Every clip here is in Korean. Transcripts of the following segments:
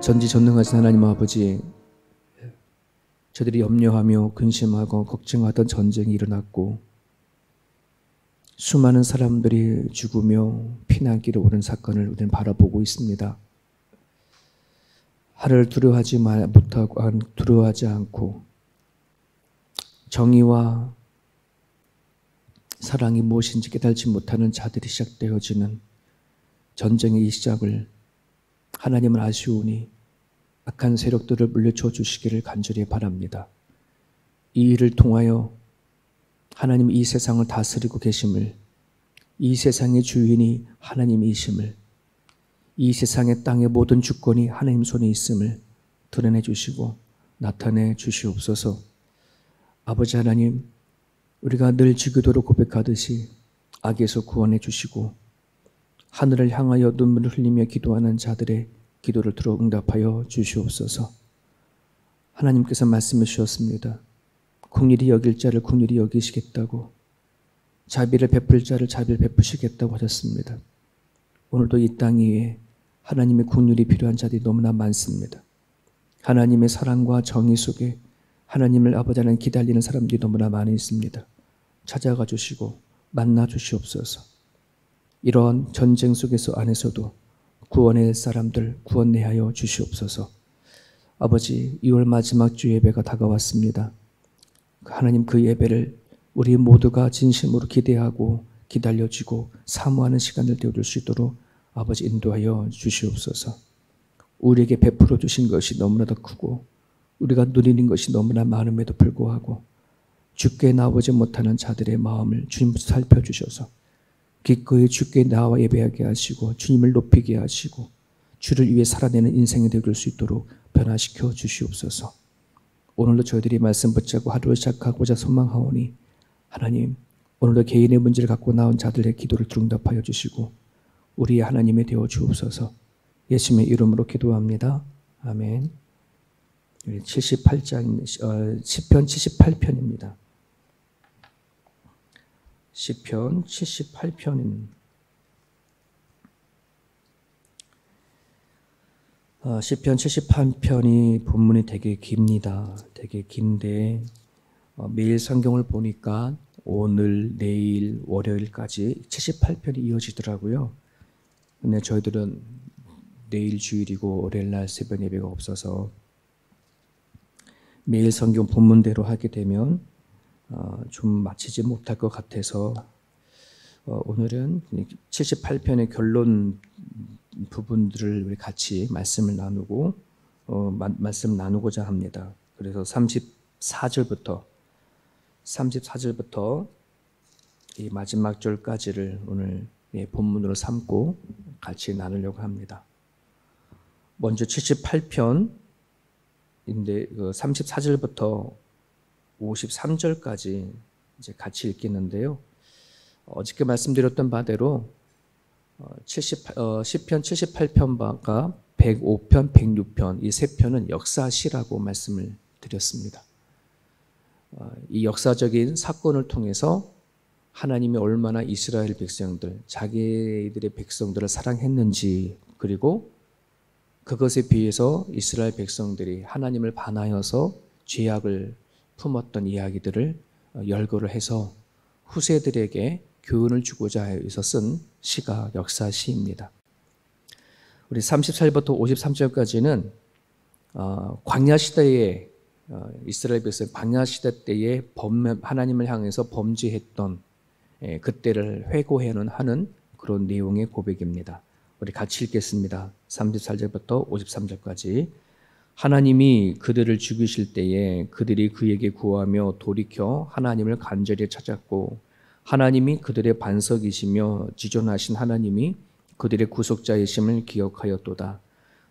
전지전능하신 하나님 아버지, 저들이 염려하며 근심하고 걱정하던 전쟁이 일어났고 수많은 사람들이 죽으며 피난길에 오른 사건을 우리는 바라보고 있습니다. 하나님을 두려워하지 않고 정의와 사랑이 무엇인지 깨달지 못하는 자들이 시작되어지는 전쟁의 이 시작을 하나님은 아시오니 악한 세력들을 물리쳐 주시기를 간절히 바랍니다. 이 일을 통하여 하나님 이 세상을 다스리고 계심을, 이 세상의 주인이 하나님이심을, 이 세상의 땅의 모든 주권이 하나님 손에 있음을 드러내 주시고 나타내 주시옵소서. 아버지 하나님, 우리가 늘 주기도로 고백하듯이 악에서 구원해 주시고 하늘을 향하여 눈물을 흘리며 기도하는 자들의 기도를 들어 응답하여 주시옵소서. 하나님께서 말씀해 주셨습니다. 긍휼히 여길 자를 긍휼히 여기시겠다고, 자비를 베풀 자를 자비를 베푸시겠다고 하셨습니다. 오늘도 이 땅 위에 하나님의 긍휼이 필요한 자들이 너무나 많습니다. 하나님의 사랑과 정의 속에 하나님을 아버지 하나님 기다리는 사람들이 너무나 많이 있습니다. 찾아가 주시고 만나 주시옵소서. 이러한 전쟁 속에서 안에서도 구원의 사람들 구원내 하여 주시옵소서. 아버지, 2월 마지막 주 예배가 다가왔습니다. 하나님, 그 예배를 우리 모두가 진심으로 기대하고 기다려지고 사모하는 시간을 되어줄 수 있도록 아버지 인도하여 주시옵소서. 우리에게 베풀어 주신 것이 너무나도 크고 우리가 누리는 것이 너무나 많음에도 불구하고 주께 나오지 못하는 자들의 마음을 주님 살펴주셔서 기꺼이 주께 나와 예배하게 하시고 주님을 높이게 하시고 주를 위해 살아내는 인생이 되길 수 있도록 변화시켜 주시옵소서. 오늘도 저희들이 말씀 붙잡고 하루를 시작하고자 소망하오니 하나님, 오늘도 개인의 문제를 갖고 나온 자들의 기도를 응답하여 주시고 우리의 하나님이 되어 주옵소서. 예수님의 이름으로 기도합니다. 아멘. 78장, 시편 78편입니다. 시편 78편입니다. 시편 78편이 본문이 되게 깁니다. 되게 긴데 매일 성경을 보니까 오늘, 내일, 월요일까지 78편이 이어지더라고요. 근데 저희들은 내일 주일이고 월요일날 새벽 예배가 없어서 매일 성경 본문대로 하게 되면 좀 마치지 못할 것 같아서 오늘은 78편의 결론 부분들을 우리 같이 말씀을 나누고 말씀 나누고자 합니다. 그래서 34절부터 이 마지막 절까지를 오늘 본문으로 삼고 같이 나누려고 합니다. 먼저 78편인데 34절부터 53절까지 이제 같이 읽겠는데요. 어저께 말씀드렸던 바대로 시편 78편과 105편, 106편 이 세 편은 역사시라고 말씀을 드렸습니다. 이 역사적인 사건을 통해서 하나님이 얼마나 이스라엘 백성들, 자기들의 백성들을 사랑했는지, 그리고 그것에 비해서 이스라엘 백성들이 하나님을 반하여서 죄악을 품었던 이야기들을 열거를 해서 후세들에게 교훈을 주고자 해서 쓴 시가 역사시입니다. 우리 34절부터 53절까지는 광야 시대에 이스라엘 백성 광야 시대 때에 하나님을 향해서 범죄했던 그때를 회고하는 그런 내용의 고백입니다. 우리 같이 읽겠습니다. 34절부터 53절까지. 하나님이 그들을 죽이실 때에 그들이 그에게 구하며 돌이켜 하나님을 간절히 찾았고 하나님이 그들의 반석이시며 지존하신 하나님이 그들의 구속자이심을 기억하였도다.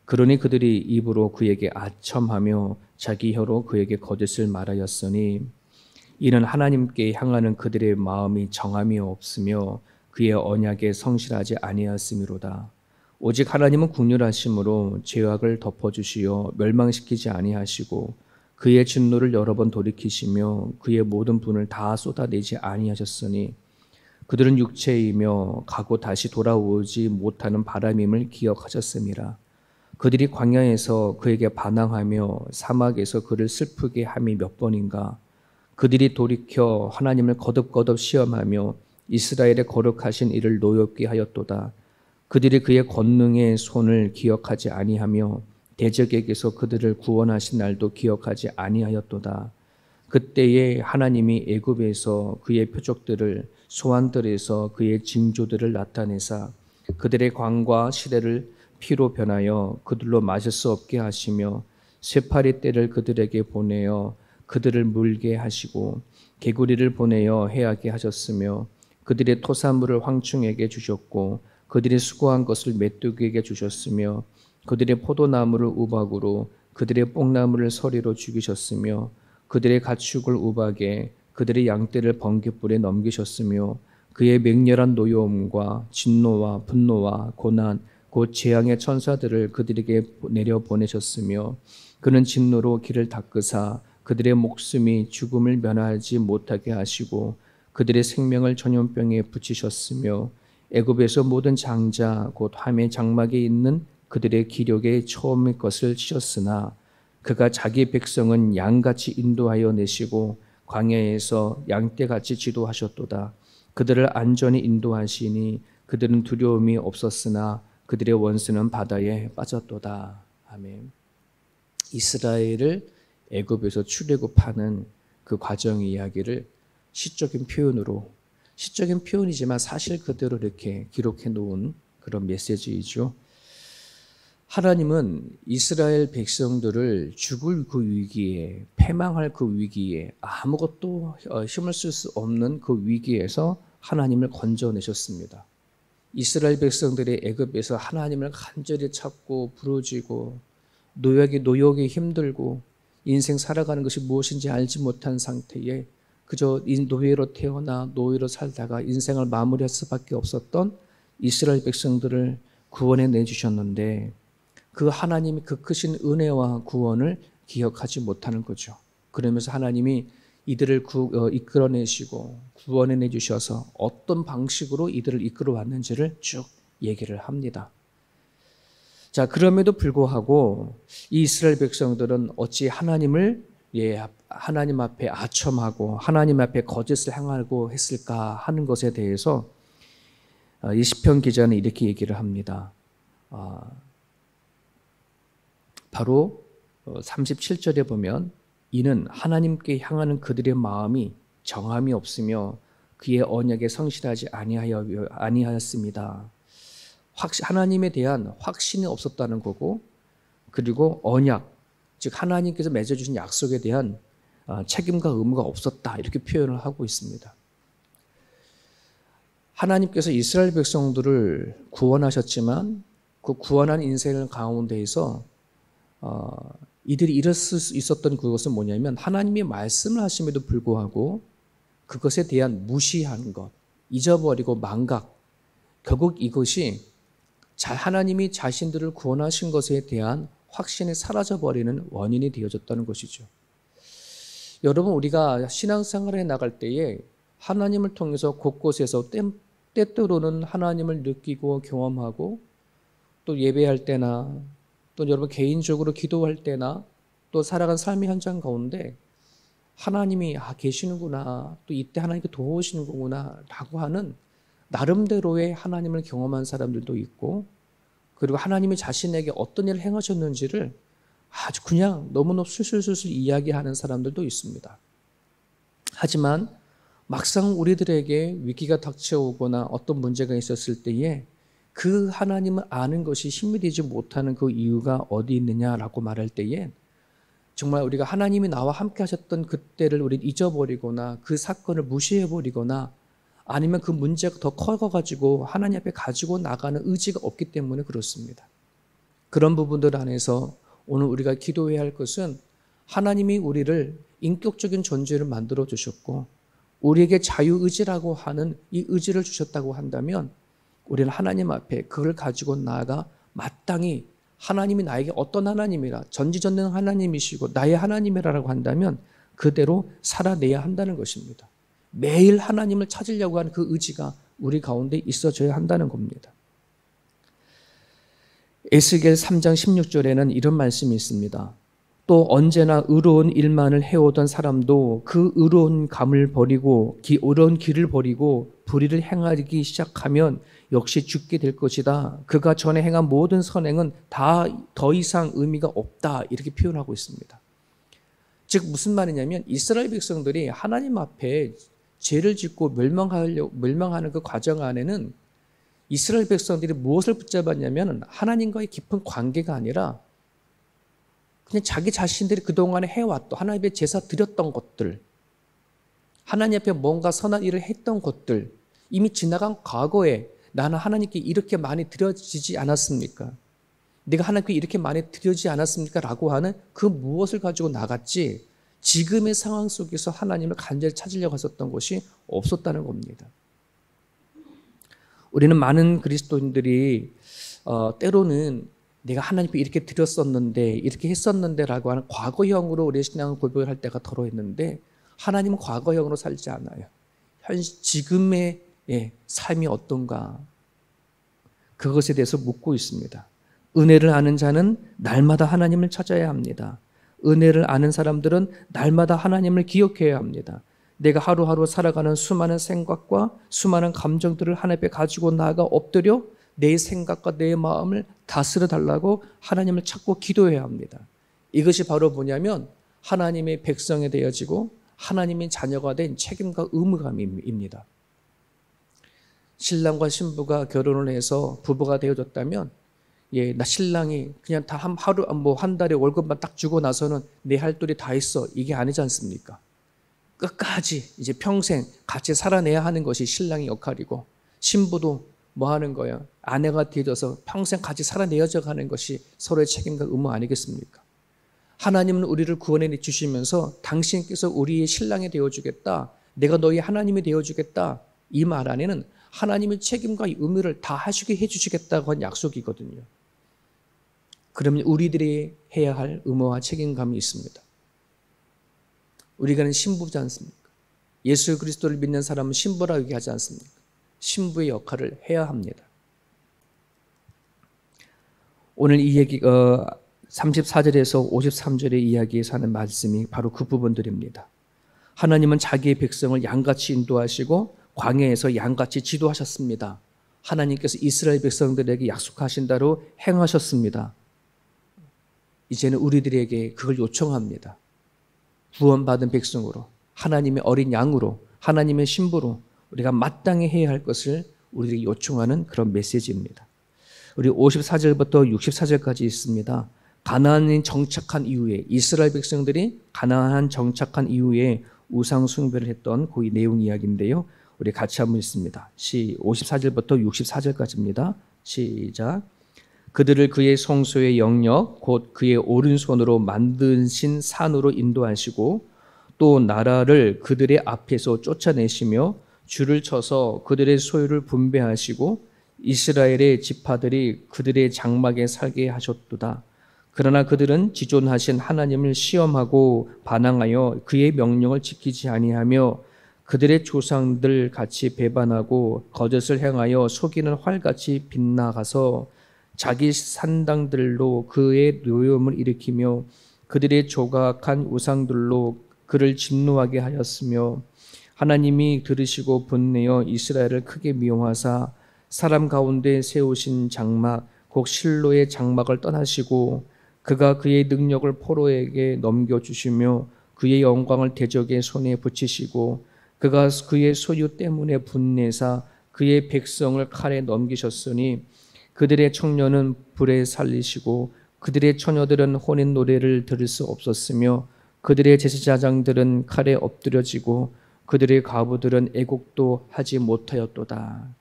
그러니 그들이 입으로 그에게 아첨하며 자기 혀로 그에게 거짓을 말하였으니 이는 하나님께 향하는 그들의 마음이 정함이 없으며 그의 언약에 성실하지 아니하였음이로다. 오직 하나님은 긍휼하심으로 죄악을 덮어주시어 멸망시키지 아니하시고 그의 진노를 여러 번 돌이키시며 그의 모든 분을 다 쏟아내지 아니하셨으니 그들은 육체이며 가고 다시 돌아오지 못하는 바람임을 기억하셨음이라. 그들이 광야에서 그에게 반항하며 사막에서 그를 슬프게 함이 몇 번인가. 그들이 돌이켜 하나님을 거듭거듭 시험하며 이스라엘의 거룩하신 이를 노엽게 하였도다. 그들이 그의 권능의 손을 기억하지 아니하며 대적에게서 그들을 구원하신 날도 기억하지 아니하였도다. 그때에 하나님이 애굽에서 그의 표적들을 소환들에서 그의 징조들을 나타내사 그들의 광과 시대를 피로 변하여 그들로 마실 수 없게 하시며 쇠파리 떼를 그들에게 보내어 그들을 물게 하시고 개구리를 보내어 해하게 하셨으며 그들의 토산물을 황충에게 주셨고 그들이 수고한 것을 메뚜기에게 주셨으며 그들의 포도나무를 우박으로 그들의 뽕나무를 서리로 죽이셨으며 그들의 가축을 우박에 그들의 양떼를 번갯불에 넘기셨으며 그의 맹렬한 노여움과 진노와 분노와 고난 곧 재앙의 천사들을 그들에게 내려보내셨으며 그는 진노로 길을 닦으사 그들의 목숨이 죽음을 면하지 못하게 하시고 그들의 생명을 전염병에 붙이셨으며 애굽에서 모든 장자 곧 함의 장막에 있는 그들의 기력의 처음의 것을 치셨으나 그가 자기 백성은 양같이 인도하여 내시고 광야에서 양떼같이 지도하셨도다. 그들을 안전히 인도하시니 그들은 두려움이 없었으나 그들의 원수는 바다에 빠졌도다. 아멘. 이스라엘을 애굽에서 출애굽하는 그 과정의 이야기를 시적인 표현이지만 사실 그대로 이렇게 기록해 놓은 그런 메시지이죠. 하나님은 이스라엘 백성들을 죽을 그 위기에, 패망할 그 위기에, 아무것도 힘을 쓸 수 없는 그 위기에서 하나님을 건져내셨습니다. 이스라엘 백성들이 애굽에서 하나님을 간절히 찾고 부르짖고 노역이 힘들고 인생 살아가는 것이 무엇인지 알지 못한 상태에 그저 노예로 태어나 노예로 살다가 인생을 마무리할 수밖에 없었던 이스라엘 백성들을 구원해 내주셨는데 그 하나님이 그 크신 은혜와 구원을 기억하지 못하는 거죠. 그러면서 하나님이 이들을 이끌어내시고 구원해 내주셔서 어떤 방식으로 이들을 이끌어 왔는지를 쭉 얘기를 합니다. 자, 그럼에도 불구하고 이 이스라엘 백성들은 어찌 하나님 앞에 아첨하고 하나님 앞에 거짓을 행하고 했을까 하는 것에 대해서 이 시편 기자는 이렇게 얘기를 합니다. 바로 37절에 보면 이는 하나님께 향하는 그들의 마음이 정함이 없으며 그의 언약에 성실하지 아니하였습니다. 하나님에 대한 확신이 없었다는 거고 그리고 언약, 즉 하나님께서 맺어주신 약속에 대한 책임과 의무가 없었다 이렇게 표현을 하고 있습니다. 하나님께서 이스라엘 백성들을 구원하셨지만 그 구원한 인생을 가운데에서 이들이 잃었을 수 있었던 그것은 뭐냐면 하나님이 말씀을 하심에도 불구하고 그것에 대한 무시하는 것, 잊어버리고 망각, 결국 이것이 하나님이 자신들을 구원하신 것에 대한 확신이 사라져버리는 원인이 되어졌다는 것이죠. 여러분, 우리가 신앙생활에 나갈 때에 하나님을 통해서 곳곳에서 때때로는 하나님을 느끼고 경험하고 또 예배할 때나 또 여러분 개인적으로 기도할 때나 또 살아간 삶의 현장 가운데 하나님이 계시는구나, 또 이때 하나님께 도우시는 거구나 라고 하는 나름대로의 하나님을 경험한 사람들도 있고 그리고 하나님이 자신에게 어떤 일을 행하셨는지를 아주 그냥 너무너무 술술술술 이야기하는 사람들도 있습니다. 하지만 막상 우리들에게 위기가 닥쳐오거나 어떤 문제가 있었을 때에 그 하나님을 아는 것이 힘이 되지 못하는 그 이유가 어디 있느냐라고 말할 때에 정말 우리가 하나님이 나와 함께 하셨던 그때를 우리 잊어버리거나 그 사건을 무시해버리거나 아니면 그 문제가 더 커가지고 하나님 앞에 가지고 나가는 의지가 없기 때문에 그렇습니다. 그런 부분들 안에서 오늘 우리가 기도해야 할 것은 하나님이 우리를 인격적인 존재를 만들어 주셨고 우리에게 자유의지라고 하는 이 의지를 주셨다고 한다면 우리는 하나님 앞에 그걸 가지고 나아가 마땅히 하나님이 나에게 어떤 하나님이라 전지전능 하나님이시고 나의 하나님이라고 한다면 그대로 살아내야 한다는 것입니다. 매일 하나님을 찾으려고 하는 그 의지가 우리 가운데 있어져야 한다는 겁니다. 에스겔 3장 16절에는 이런 말씀이 있습니다. 또 언제나 의로운 일만을 해오던 사람도 그 의로운 감을 버리고 의로운 길을 버리고 불의를 행하기 시작하면 역시 죽게 될 것이다. 그가 전에 행한 모든 선행은 다 더 이상 의미가 없다. 이렇게 표현하고 있습니다. 즉 무슨 말이냐면 이스라엘 백성들이 하나님 앞에 죄를 짓고 멸망하는 그 과정 안에는 이스라엘 백성들이 무엇을 붙잡았냐면 하나님과의 깊은 관계가 아니라 그냥 자기 자신들이 그동안에 해왔던 하나님 앞에 제사 드렸던 것들, 하나님 앞에 뭔가 선한 일을 했던 것들, 이미 지나간 과거에 나는 하나님께 이렇게 많이 드려지지 않았습니까? 내가 하나님께 이렇게 많이 드려지지 않았습니까? 라고 하는 그 무엇을 가지고 나갔지 지금의 상황 속에서 하나님을 간절히 찾으려고 했었던 것이 없었다는 겁니다. 우리는 많은 그리스도인들이 때로는 내가 하나님께 이렇게 드렸었는데 이렇게 했었는데 라고 하는 과거형으로 우리의 신앙을 고백을 할 때가 더러 있는데 하나님은 과거형으로 살지 않아요. 지금의 삶이 어떤가 그것에 대해서 묻고 있습니다. 은혜를 아는 자는 날마다 하나님을 찾아야 합니다. 은혜를 아는 사람들은 날마다 하나님을 기억해야 합니다. 내가 하루하루 살아가는 수많은 생각과 수많은 감정들을 하나님 앞에 가지고 나아가 엎드려 내 생각과 내 마음을 다스려 달라고 하나님을 찾고 기도해야 합니다. 이것이 바로 뭐냐면 하나님의 백성이 되어지고 하나님의 자녀가 된 책임과 의무감입니다. 신랑과 신부가 결혼을 해서 부부가 되어졌다면 나 신랑이 그냥 다 한 달에 월급만 딱 주고 나서는 내 할 도리 다 했어. 이게 아니지 않습니까? 끝까지 이제 평생 같이 살아내야 하는 것이 신랑의 역할이고 신부도 뭐 하는 거야? 아내가 되어져서 평생 같이 살아내어져 가는 것이 서로의 책임과 의무 아니겠습니까? 하나님은 우리를 구원해 주시면서 당신께서 우리의 신랑이 되어주겠다. 내가 너희 하나님이 되어주겠다. 이 말 안에는 하나님의 책임과 의무를 다 하시게 해주시겠다고 한 약속이거든요. 그러면 우리들이 해야 할 의무와 책임감이 있습니다. 우리가는 신부지 않습니까? 예수 그리스도를 믿는 사람은 신부라고 얘기하지 않습니까? 신부의 역할을 해야 합니다. 오늘 이 얘기 34절에서 53절의 이야기에서 하는 말씀이 바로 그 부분들입니다. 하나님은 자기의 백성을 양같이 인도하시고 광야에서 양같이 지도하셨습니다. 하나님께서 이스라엘 백성들에게 약속하신 대로 행하셨습니다. 이제는 우리들에게 그걸 요청합니다. 구원받은 백성으로, 하나님의 어린 양으로, 하나님의 신부로 우리가 마땅히 해야 할 것을 우리에게 요청하는 그런 메시지입니다. 우리 54절부터 64절까지 있습니다. 가나안에 정착한 이후에 이스라엘 백성들이 가나안 정착한 이후에 우상 숭배를 했던 그 내용 이야기인데요. 우리 같이 한번 읽습니다. 54절부터 64절까지입니다. 시작. 그들을 그의 성소의 영역 곧 그의 오른손으로 만드신 산으로 인도하시고 또 나라를 그들의 앞에서 쫓아내시며 줄을 쳐서 그들의 소유를 분배하시고 이스라엘의 지파들이 그들의 장막에 살게 하셨도다. 그러나 그들은 지존하신 하나님을 시험하고 반항하여 그의 명령을 지키지 아니하며 그들의 조상들 같이 배반하고 거짓을 행하여 속이는 활같이 빗나가서 자기 산당들로 그의 노염을 일으키며 그들의 조각한 우상들로 그를 진노하게 하였으며 하나님이 들으시고 분내어 이스라엘을 크게 미워하사 사람 가운데 세우신 장막 곧 실로의 장막을 떠나시고 그가 그의 능력을 포로에게 넘겨주시며 그의 영광을 대적의 손에 붙이시고 그가 그의 소유 때문에 분내사 그의 백성을 칼에 넘기셨으니 그들의 청년은 불에 살리시고 그들의 처녀들은 혼인 노래를 들을 수 없었으며 그들의 제사장들은 칼에 엎드려지고 그들의 과부들은 애곡도 하지 못하였도다.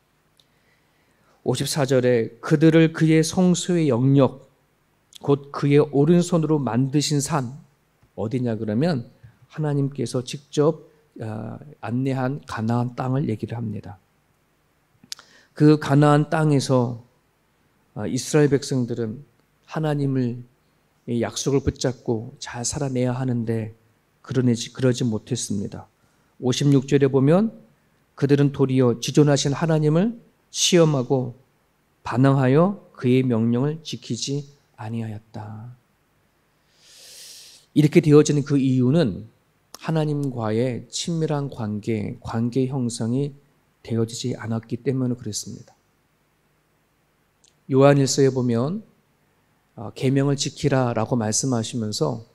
54절에 그들을 그의 성소의 영역 곧 그의 오른손으로 만드신 산 어디냐 그러면 하나님께서 직접 안내한 가나안 땅을 얘기를 합니다. 그 가나안 땅에서 이스라엘 백성들은 하나님을 약속을 붙잡고 잘 살아내야 하는데 그러지 못했습니다. 56절에 보면 그들은 도리어 지존하신 하나님을 시험하고 반항하여 그의 명령을 지키지 아니하였다. 이렇게 되어지는 그 이유는 하나님과의 친밀한 관계 형성이 되어지지 않았기 때문에 그랬습니다. 요한일서에 보면 계명을 지키라라고 말씀하시면서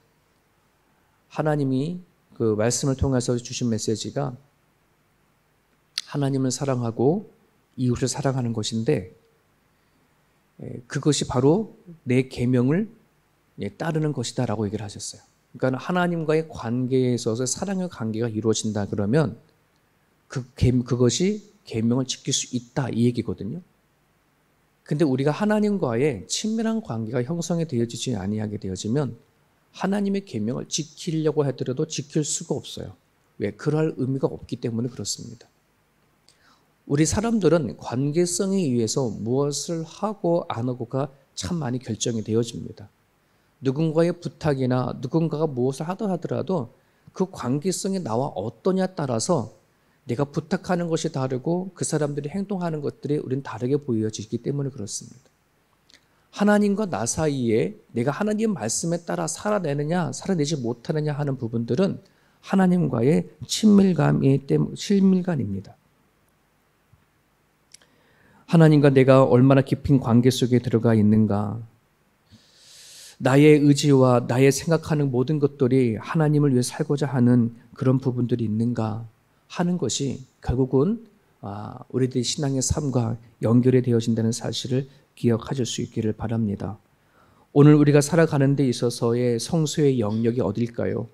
하나님이 그 말씀을 통해서 주신 메시지가 하나님을 사랑하고 이웃을 사랑하는 것인데, 그것이 바로 내 계명을 따르는 것이다라고 얘기를 하셨어요. 그러니까 하나님과의 관계에 있어서 사랑의 관계가 이루어진다 그러면 그것이 계명을 지킬 수 있다 이 얘기거든요. 근데 우리가 하나님과의 친밀한 관계가 형성이 되어지지 아니하게 되어지면 하나님의 계명을 지키려고 하더라도 지킬 수가 없어요. 왜? 그럴 의미가 없기 때문에 그렇습니다. 우리 사람들은 관계성에 의해서 무엇을 하고 안 하고가 참 많이 결정이 되어집니다. 누군가의 부탁이나 누군가가 무엇을 하더라도 그 관계성이 나와 어떠냐에 따라서 내가 부탁하는 것이 다르고 그 사람들이 행동하는 것들이 우린 다르게 보여지기 때문에 그렇습니다. 하나님과 나 사이에 내가 하나님 말씀에 따라 살아내느냐 살아내지 못하느냐 하는 부분들은 하나님과의 친밀감입니다. 하나님과 내가 얼마나 깊은 관계 속에 들어가 있는가, 나의 의지와 나의 생각하는 모든 것들이 하나님을 위해 살고자 하는 그런 부분들이 있는가 하는 것이 결국은 우리들의 신앙의 삶과 연결이 되어진다는 사실을 기억하실 수 있기를 바랍니다. 오늘 우리가 살아가는 데 있어서의 성소의 영역이 어딜까요?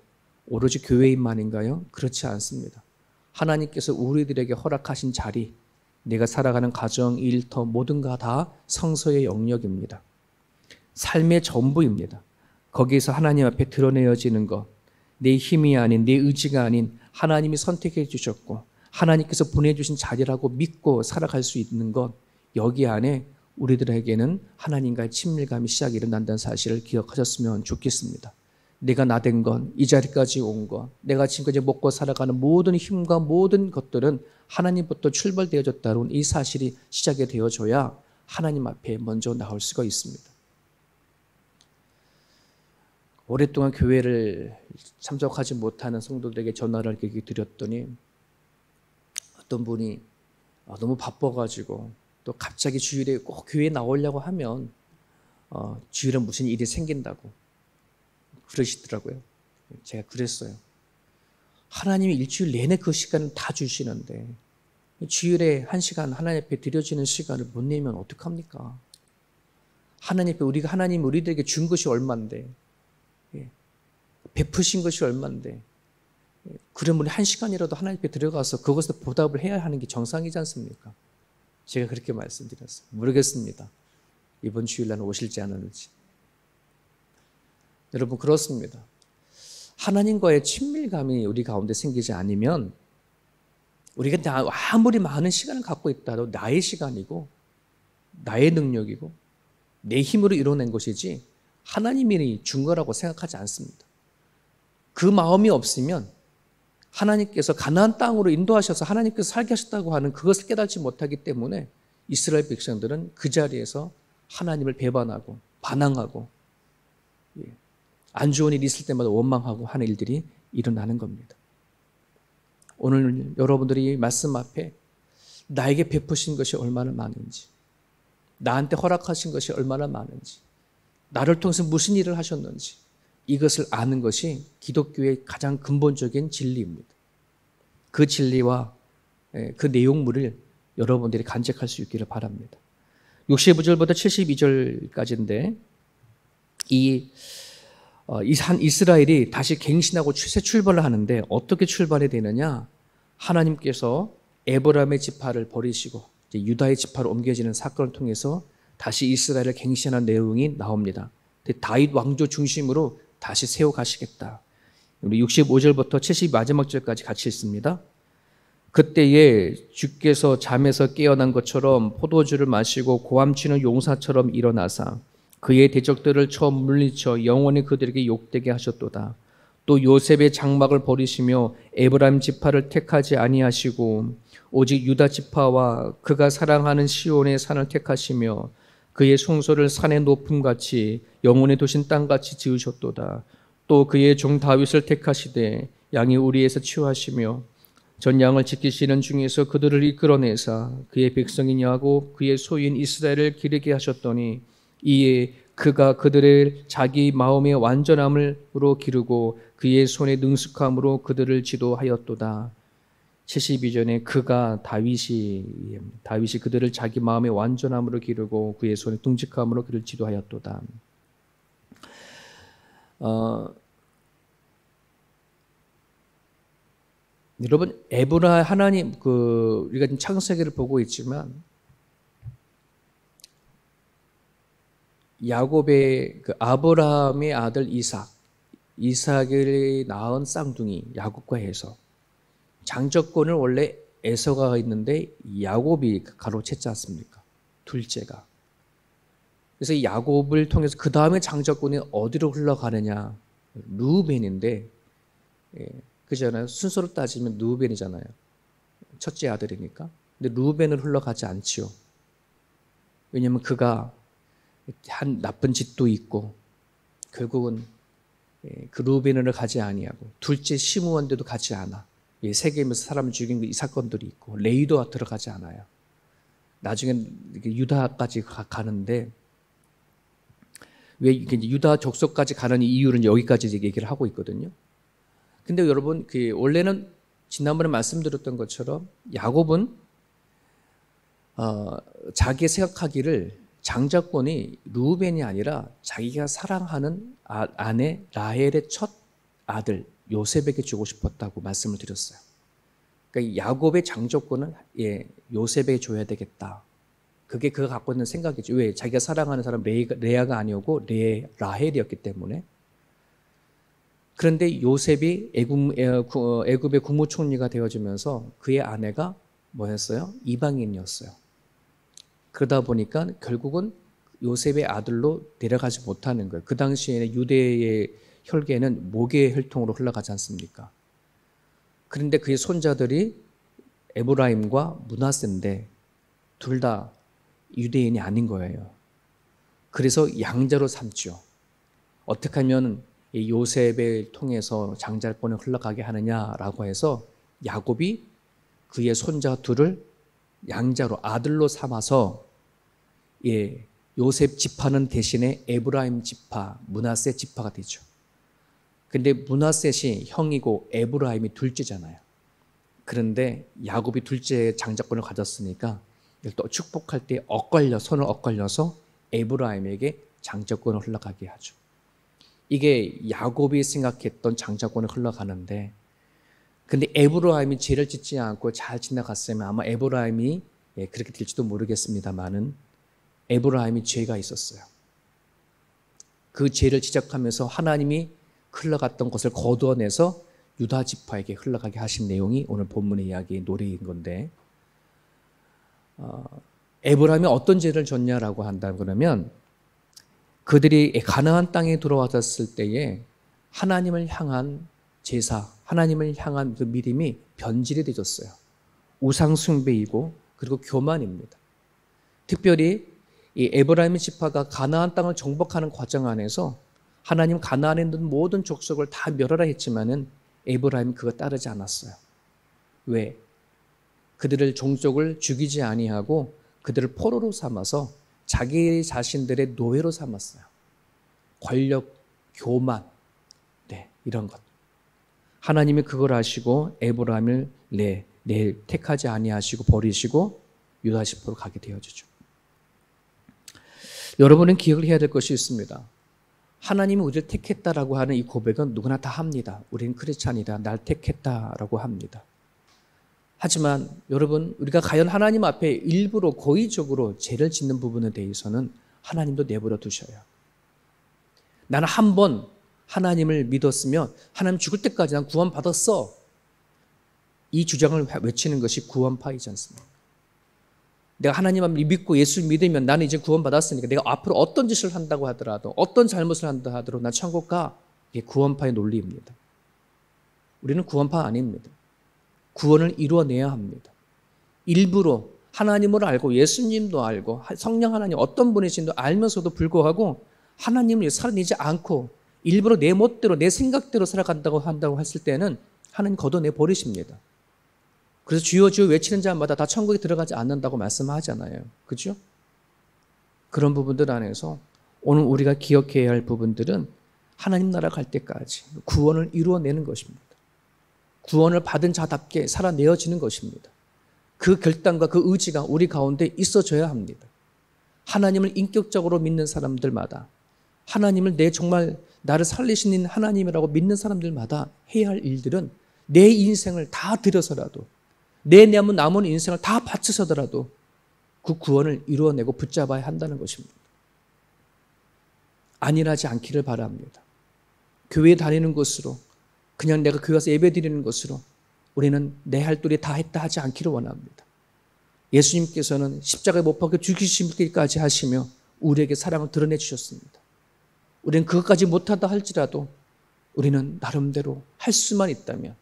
오로지 교회인만인가요? 그렇지 않습니다. 하나님께서 우리들에게 허락하신 자리, 내가 살아가는 가정, 일터 모든가 다 성소의 영역입니다. 삶의 전부입니다. 거기에서 하나님 앞에 드러내어지는 것, 내 힘이 아닌 내 의지가 아닌 하나님이 선택해 주셨고 하나님께서 보내주신 자리라고 믿고 살아갈 수 있는 것, 여기 안에 우리들에게는 하나님과의 친밀감이 시작이 일어난다는 사실을 기억하셨으면 좋겠습니다. 내가 나된 것, 이 자리까지 온 것, 내가 지금까지 먹고 살아가는 모든 힘과 모든 것들은 하나님부터 출발되어졌다는 이 사실이 시작이 되어져야 하나님 앞에 먼저 나올 수가 있습니다. 오랫동안 교회를 참석하지 못하는 성도들에게 전화를 드렸더니 어떤 분이 너무 바빠가지고 또 갑자기 주일에 꼭 교회에 나오려고 하면 주일에 무슨 일이 생긴다고 그러시더라고요. 제가 그랬어요. 하나님이 일주일 내내 그 시간을 다 주시는데 주일에 1시간 하나님 앞에 드려지는 시간을 못 내면 어떡합니까? 하나님 앞에 하나님이 우리들에게 준 것이 얼만데, 베푸신 것이 얼만데, 그러면 우리 1시간이라도 하나님 앞에 들어가서 그것을 보답을 해야 하는 게 정상이지 않습니까? 제가 그렇게 말씀드렸어요. 모르겠습니다. 이번 주일날 오실지 안 오실지. 여러분, 그렇습니다. 하나님과의 친밀감이 우리 가운데 생기지 않으면 우리가 아무리 많은 시간을 갖고 있다도 나의 시간이고 나의 능력이고 내 힘으로 이뤄낸 것이지 하나님이 준 거라고 생각하지 않습니다. 그 마음이 없으면 하나님께서 가나안 땅으로 인도하셔서 하나님께서 살게 하셨다고 하는 그것을 깨닫지 못하기 때문에 이스라엘 백성들은 그 자리에서 하나님을 배반하고 반항하고 안 좋은 일이 있을 때마다 원망하고 하는 일들이 일어나는 겁니다. 오늘 여러분들이 말씀 앞에 나에게 베푸신 것이 얼마나 많은지, 나한테 허락하신 것이 얼마나 많은지, 나를 통해서 무슨 일을 하셨는지 이것을 아는 것이 기독교의 가장 근본적인 진리입니다. 그 진리와 그 내용물을 여러분들이 간직할 수 있기를 바랍니다. 65절부터 72절까지인데 이스라엘이 다시 갱신하고 새 출발을 하는데 어떻게 출발이 되느냐? 하나님께서 에브라임의 지파를 버리시고 이제 유다의 지파로 옮겨지는 사건을 통해서 다시 이스라엘을 갱신한 내용이 나옵니다. 다윗 왕조 중심으로 다시 세워가시겠다. 우리 65절부터 70 마지막 절까지 같이 읽습니다. 그때에 주께서 잠에서 깨어난 것처럼 포도주를 마시고 고함치는 용사처럼 일어나사 그의 대적들을 쳐 물리쳐 영원히 그들에게 욕되게 하셨도다. 또 요셉의 장막을 버리시며 에브라임 지파를 택하지 아니하시고 오직 유다 지파와 그가 사랑하는 시온의 산을 택하시며 그의 성소를 산의 높음같이 영혼의 도신 땅같이 지으셨도다. 또 그의 종 다윗을 택하시되 양이 우리에서 치유하시며 전 양을 지키시는 중에서 그들을 이끌어내사 그의 백성인 야곱 그의 소유인 이스라엘을 기르게 하셨더니 이에 그가 그들을 자기 마음의 완전함으로 기르고 그의 손의 능숙함으로 그들을 지도하였도다. 72절에 그가 다윗이 그들을 자기 마음의 완전함으로 기르고 그의 손의 둥직함으로 그를 지도하였도다. 여러분, 하나님 우리가 지금 창세기를 보고 있지만 야곱의 아브라함의 아들 이삭을 낳은 쌍둥이 야곱과 해서 장자권을 원래 에서가 있는데 야곱이 가로챘지 않습니까? 둘째가. 그래서 이 야곱을 통해서 그 다음에 장자권이 어디로 흘러가느냐? 르우벤인데, 그잖아요. 순서로 따지면 르우벤이잖아요. 첫째 아들이니까. 근데 르우벤을 흘러가지 않지요. 왜냐하면 그가 한 나쁜 짓도 있고 결국은 그 르우벤을 가지 아니하고 둘째 시므온데도 가지 않아. 세겜에서 사람 죽인 이 사건들이 있고 레위도 들어가지 않아요. 나중엔 유다까지 가는데 왜 유다 족속까지 가는 이유는 여기까지 얘기를 하고 있거든요. 근데 여러분 원래는 지난번에 말씀드렸던 것처럼 야곱은 자기 생각하기를 장자권이 르우벤이 아니라 자기가 사랑하는 아내 라헬의 첫 아들 요셉에게 주고 싶었다고 말씀을 드렸어요. 그러니까 야곱의 장자권은 요셉에게 줘야 되겠다. 그게 그가 갖고 있는 생각이죠. 왜? 자기가 사랑하는 사람 레아가 아니었고 라헬이었기 때문에. 그런데 요셉이 애굽의 국무총리가 되어지면서 그의 아내가 뭐였어요? 이방인이었어요. 그러다 보니까 결국은 요셉의 아들로 데려가지 못하는 거예요. 그 당시에는 유대의 혈계는 목의 혈통으로 흘러가지 않습니까? 그런데 그의 손자들이 에브라임과 므낫세인데 둘 다 유대인이 아닌 거예요. 그래서 양자로 삼죠. 어떻게 하면 이 요셉을 통해서 장자권을 흘러가게 하느냐라고 해서 야곱이 그의 손자 둘을 양자로 아들로 삼아서 요셉 지파는 대신에 에브라임 지파, 므낫세 지파가 되죠. 근데 므낫셋이 형이고 에브라임이 둘째잖아요. 그런데 야곱이 둘째 장자권을 가졌으니까 또 축복할 때 손을 엇걸려서 에브라임에게 장자권을 흘러가게 하죠. 이게 야곱이 생각했던 장자권을 흘러가는데 근데 에브라임이 죄를 짓지 않고 잘 지나갔으면 아마 에브라임이 그렇게 될지도 모르겠습니다만은 에브라임이 죄가 있었어요. 그 죄를 지적하면서 하나님이 흘러갔던 것을 거두어내서 유다 지파에게 흘러가게 하신 내용이 오늘 본문의 이야기의 노래인 건데 에브라임이 어떤 죄를 졌냐라고 한다 그러면 그들이 가나안 땅에 들어왔을 때에 하나님을 향한 제사, 하나님을 향한 그 믿음이 변질이 되었어요. 우상 숭배이고 그리고 교만입니다. 특별히 이 에브라임 지파가 가나안 땅을 정복하는 과정 안에서 하나님 가나안에 있는 모든 족속을 다 멸하라 했지만은 에브라임이 그거 따르지 않았어요. 왜? 그들을 종족을 죽이지 아니하고 그들을 포로로 삼아서 자기 자신들의 노예로 삼았어요. 권력, 교만, 이런 것. 하나님이 그걸 아시고 에브라임을 택하지 아니하시고 버리시고 유다 지파로 가게 되어지죠. 여러분은 기억을 해야 될 것이 있습니다. 하나님이 우리를 택했다라고 하는 이 고백은 누구나 다 합니다. 우리는 크리스찬이다. 날 택했다라고 합니다. 하지만 여러분 우리가 과연 하나님 앞에 일부러 고의적으로 죄를 짓는 부분에 대해서는 하나님도 내버려 두셔요. 나는 한 번 하나님을 믿었으면 하나님 죽을 때까지 난 구원받았어. 이 주장을 외치는 것이 구원파이지 않습니까? 내가 하나님을 믿고 예수를 믿으면 나는 이제 구원받았으니까 내가 앞으로 어떤 짓을 한다고 하더라도 어떤 잘못을 한다 하더라도 난 천국 가. 이게 구원파의 논리입니다. 우리는 구원파 아닙니다. 구원을 이루어내야 합니다. 일부러 하나님을 알고 예수님도 알고 성령 하나님 어떤 분이신도 알면서도 불구하고 하나님을 살아내지 않고 일부러 내 멋대로 내 생각대로 살아간다고 했을 때는 하나님 걷어내 버리십니다. 그래서 주여 주여 외치는 자마다 다 천국에 들어가지 않는다고 말씀하잖아요. 그렇죠? 그런 부분들 안에서 오늘 우리가 기억해야 할 부분들은 하나님 나라 갈 때까지 구원을 이루어내는 것입니다. 구원을 받은 자답게 살아내어지는 것입니다. 그 결단과 그 의지가 우리 가운데 있어져야 합니다. 하나님을 인격적으로 믿는 사람들마다 하나님을 정말 나를 살리시는 하나님이라고 믿는 사람들마다 해야 할 일들은 내 인생을 다 들여서라도 내 남은 인생을 다 바쳐서더라도 그 구원을 이루어내고 붙잡아야 한다는 것입니다. 안일하지 않기를 바랍니다. 교회에 다니는 것으로 그냥 내가 교회 와서 예배 드리는 것으로 우리는 내 할 도리 다 했다 하지 않기를 원합니다. 예수님께서는 십자가에 못 박혀 죽이시기까지 하시며 우리에게 사랑을 드러내 주셨습니다. 우리는 그것까지 못하다 할지라도 우리는 나름대로 할 수만 있다면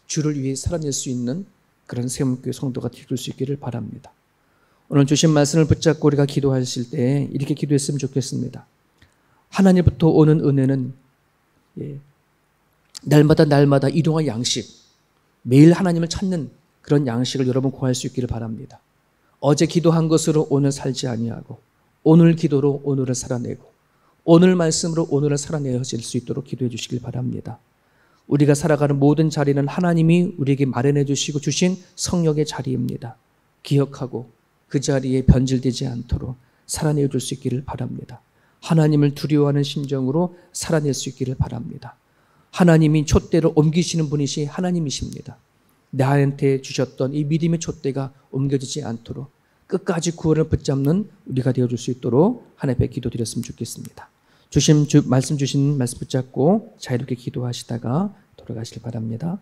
주를 위해 살아낼 수 있는 그런 세움교회 성도가 될 수 있기를 바랍니다. 오늘 주신 말씀을 붙잡고 우리가 기도하실 때 이렇게 기도했으면 좋겠습니다. 하나님부터 오는 은혜는 날마다 일용할 양식, 매일 하나님을 찾는 그런 양식을 여러분 구할 수 있기를 바랍니다. 어제 기도한 것으로 오늘 살지 아니하고 오늘 기도로 오늘을 살아내고 오늘 말씀으로 오늘을 살아내어질 수 있도록 기도해 주시길 바랍니다. 우리가 살아가는 모든 자리는 하나님이 우리에게 마련해 주시고 주신 성령의 자리입니다. 기억하고 그 자리에 변질되지 않도록 살아내어 줄 수 있기를 바랍니다. 하나님을 두려워하는 심정으로 살아낼 수 있기를 바랍니다. 하나님이 촛대를 옮기시는 분이시 하나님이십니다. 나한테 주셨던 이 믿음의 촛대가 옮겨지지 않도록 끝까지 구원을 붙잡는 우리가 되어줄 수 있도록 하나님 앞에 기도드렸으면 좋겠습니다. 말씀 주신 말씀 붙잡고 자유롭게 기도하시다가 돌아가시길 바랍니다.